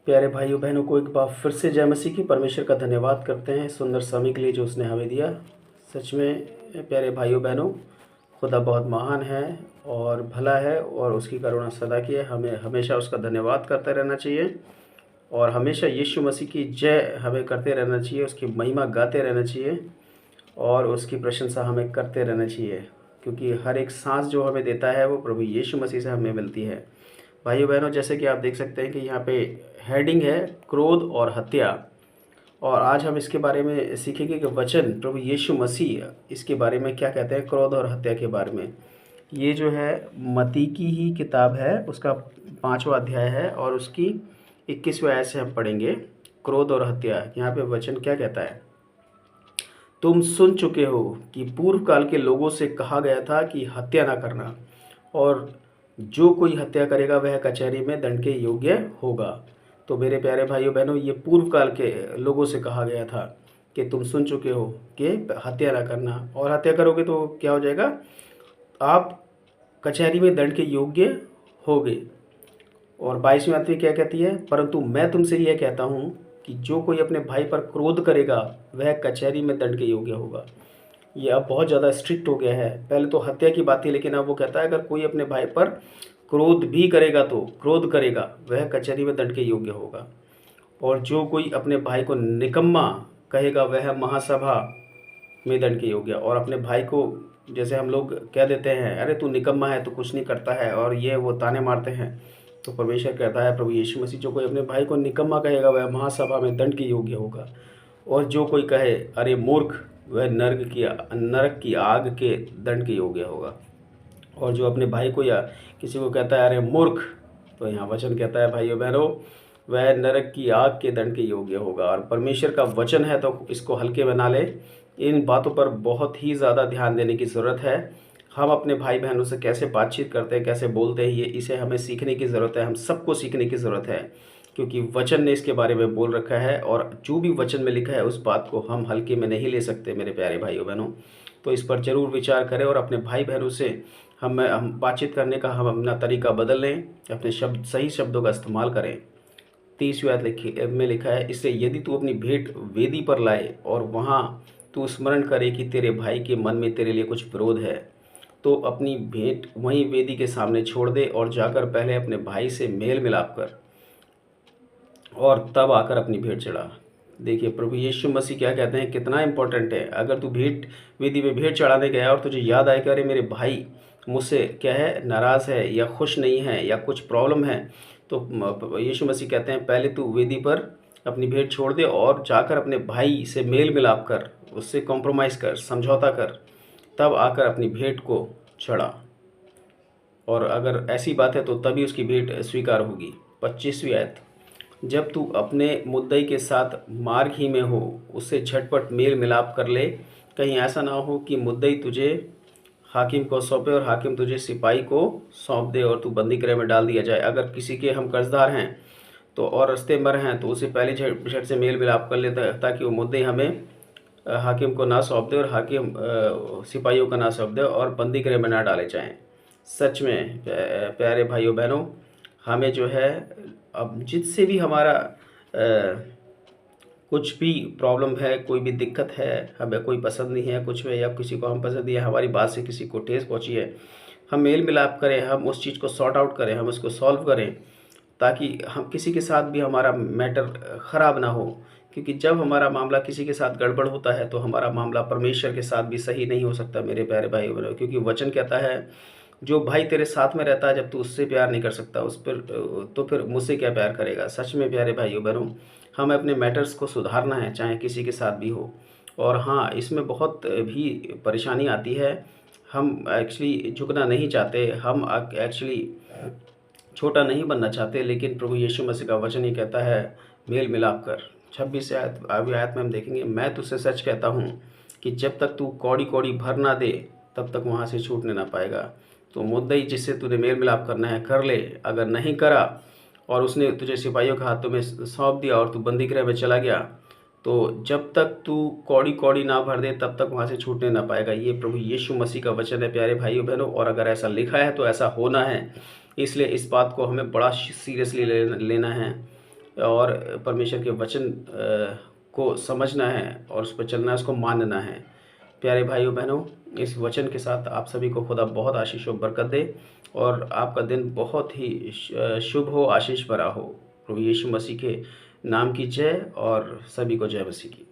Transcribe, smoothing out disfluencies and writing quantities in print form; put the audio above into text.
प्यारे भाइयों बहनों को एक बार फिर से जय मसीह की। परमेश्वर का धन्यवाद करते हैं सुंदर समय के लिए जो उसने हमें दिया। सच में प्यारे भाइयों बहनों, खुदा बहुत महान है और भला है और उसकी करुणा सदा की है। हमें हमेशा उसका धन्यवाद करते रहना चाहिए और हमेशा यीशु मसीह की जय हमें करते रहना चाहिए, उसकी महिमा गाते रहना चाहिए और उसकी प्रशंसा हमें करते रहना चाहिए, क्योंकि हर एक सांस जो हमें देता है वो प्रभु यीशु मसीह से हमें मिलती है। भाइयों बहनों, जैसे कि आप देख सकते हैं कि यहाँ पे हेडिंग है क्रोध और हत्या, और आज हम इसके बारे में सीखेंगे कि वचन प्रभु यीशु मसीह इसके बारे में क्या कहते हैं, क्रोध और हत्या के बारे में। ये जो है मत्ती की ही किताब है, उसका 5वां अध्याय है और उसकी 21वें आयत से हम पढ़ेंगे क्रोध और हत्या। यहाँ पे वचन क्या कहता है, तुम सुन चुके हो कि पूर्व काल के लोगों से कहा गया था कि हत्या ना करना, और जो कोई हत्या करेगा वह कचहरी में दंड के योग्य होगा। तो मेरे प्यारे भाइयों बहनों, ये पूर्व काल के लोगों से कहा गया था कि तुम सुन चुके हो कि हत्या ना करना, और हत्या करोगे तो क्या हो जाएगा, आप कचहरी में दंड के योग्य होगे। और 22वीं आयत में क्या कहती है, परंतु मैं तुमसे यह कहता हूँ कि जो कोई अपने भाई पर क्रोध करेगा वह कचहरी में दंड के योग्य होगा। ये अब बहुत ज़्यादा स्ट्रिक्ट हो गया है। पहले तो हत्या की बात थी, लेकिन अब वो कहता है अगर कोई अपने भाई पर क्रोध भी करेगा तो क्रोध करेगा वह कचहरी में दंड के योग्य होगा। और जो कोई अपने भाई को निकम्मा कहेगा वह महासभा में दंड के योग्य। और अपने भाई को जैसे हम लोग कह देते हैं अरे तू निकम्मा है, तू कुछ नहीं करता है, और ये वो ताने मारते हैं, तो परमेश्वर कहता है, प्रभु यीशु मसीह, जो कोई अपने भाई को निकम्मा कहेगा वह महासभा में दंड के योग्य होगा। और जो कोई कहे अरे मूर्ख, वह नरक की आग के दंड के योग्य होगा। और जो अपने भाई को या किसी को कहता है अरे मूर्ख, तो यहाँ वचन कहता है भाइयों बहनों, वह नरक की आग के दंड के योग्य होगा। और परमेश्वर का वचन है तो इसको हल्के में ना ले। इन बातों पर बहुत ही ज़्यादा ध्यान देने की ज़रूरत है। हम अपने भाई बहनों से कैसे बातचीत करते हैं, कैसे बोलते हैं, इसे हमें सीखने की ज़रूरत है। हम सबको सीखने की ज़रूरत है, क्योंकि वचन ने इसके बारे में बोल रखा है, और जो भी वचन में लिखा है उस बात को हम हल्के में नहीं ले सकते मेरे प्यारे भाइयों बहनों। तो इस पर ज़रूर विचार करें और अपने भाई बहनों से हम बातचीत करने का हम अपना तरीका बदल लें, अपने सही शब्दों का इस्तेमाल करें। 30वीं आयत में लिखा है, इससे यदि तू अपनी भेंट वेदी पर लाए और वहाँ तू स्मरण करे कि तेरे भाई के मन में तेरे लिए कुछ विरोध है, तो अपनी भेंट वहीं वेदी के सामने छोड़ दे और जाकर पहले अपने भाई से मेल मिलाप कर और तब आकर अपनी भेंट चढ़ा। देखिए प्रभु यीशु मसीह क्या कहते हैं, कितना इंपॉर्टेंट है। अगर तू भेंट वेदी में भेंट चढ़ाने गया और तुझे याद आए कि अरे मेरे भाई मुझसे क्या है, नाराज़ है या खुश नहीं है या कुछ प्रॉब्लम है, तो यीशु मसीह कहते हैं पहले तू वेदी पर अपनी भेंट छोड़ दे और जाकर अपने भाई से मेल मिलाप कर, उससे कॉम्प्रोमाइज़ कर, समझौता कर, तब आकर अपनी भेंट को चढ़ा। और अगर ऐसी बात है तो तभी उसकी भेंट स्वीकार होगी। 25वीं आयत, जब तू अपने मुद्दई के साथ मार्ग ही में हो उससे झटपट मेल मिलाप कर ले, कहीं ऐसा ना हो कि मुद्दई तुझे हाकिम को सौंपे और हाकिम तुझे सिपाही को सौंप दे और तू बंदी गृह में डाल दिया जाए। अगर किसी के हम कर्जदार हैं तो और रस्ते मर हैं तो उसे पहले झट से मेल मिलाप कर लेता है, ताकि वो मुद्दई हमें हाकिम को ना सौंप दे और हाकिम सिपाहियों का ना सौंप दे और बंदी गृह में ना डाले जाएं। सच में प्यारे भाइयों बहनों, हमें जो है अब जिससे भी हमारा कुछ भी प्रॉब्लम है, कोई भी दिक्कत है, हमें कोई पसंद नहीं है कुछ में, या किसी को हम पसंद नहीं है, हमारी बात से किसी को ठेस पहुंची है, हम मेल मिलाप करें, हम उस चीज़ को सॉर्ट आउट करें, हम उसको सॉल्व करें, ताकि हम किसी के साथ भी हमारा मैटर ख़राब ना हो। क्योंकि जब हमारा मामला किसी के साथ गड़बड़ होता है तो हमारा मामला परमेश्वर के साथ भी सही नहीं हो सकता मेरे प्यारे भाई बहनों। क्योंकि वचन कहता है जो भाई तेरे साथ में रहता है, जब तू उससे प्यार नहीं कर सकता उस पर, तो फिर मुझसे क्या प्यार करेगा। सच में प्यारे भाइयों बहनों, हमें अपने मैटर्स को सुधारना है, चाहे किसी के साथ भी हो। और हाँ, इसमें बहुत भी परेशानी आती है। हम एक्चुअली झुकना नहीं चाहते, हम एक्चुअली छोटा नहीं बनना चाहते, लेकिन प्रभु यीशु मसीह का वचन ही कहता है मेल मिलाप कर। 26 आयत में हम देखेंगे, मैं तुझसे सच कहता हूँ कि जब तक तू कौड़ी कौड़ी भर ना दे तब तक वहाँ से छूटने ना पाएगा। तो मुद्दई जिससे तूने मेल मिलाप करना है कर ले, अगर नहीं करा और उसने तुझे सिपाहियों के हाथों में सौंप दिया और तू बंदी गृह में चला गया, तो जब तक तू कौड़ी कौड़ी ना भर दे तब तक वहाँ से छूटने ना पाएगा। ये प्रभु यीशु मसीह का वचन है प्यारे भाइयों बहनों, और अगर ऐसा लिखा है तो ऐसा होना है। इसलिए इस बात को हमें बड़ा सीरियसली लेना है। और परमेश्वर के वचन को समझना है और उस पर चलना है, उसको मानना है। प्यारे भाइयों बहनों, इस वचन के साथ आप सभी को खुदा बहुत आशीष और बरकत दे और आपका दिन बहुत ही शुभ हो, आशीष भरा हो। प्रभु यीशु मसीह के नाम की जय और सभी को जय मसीह की।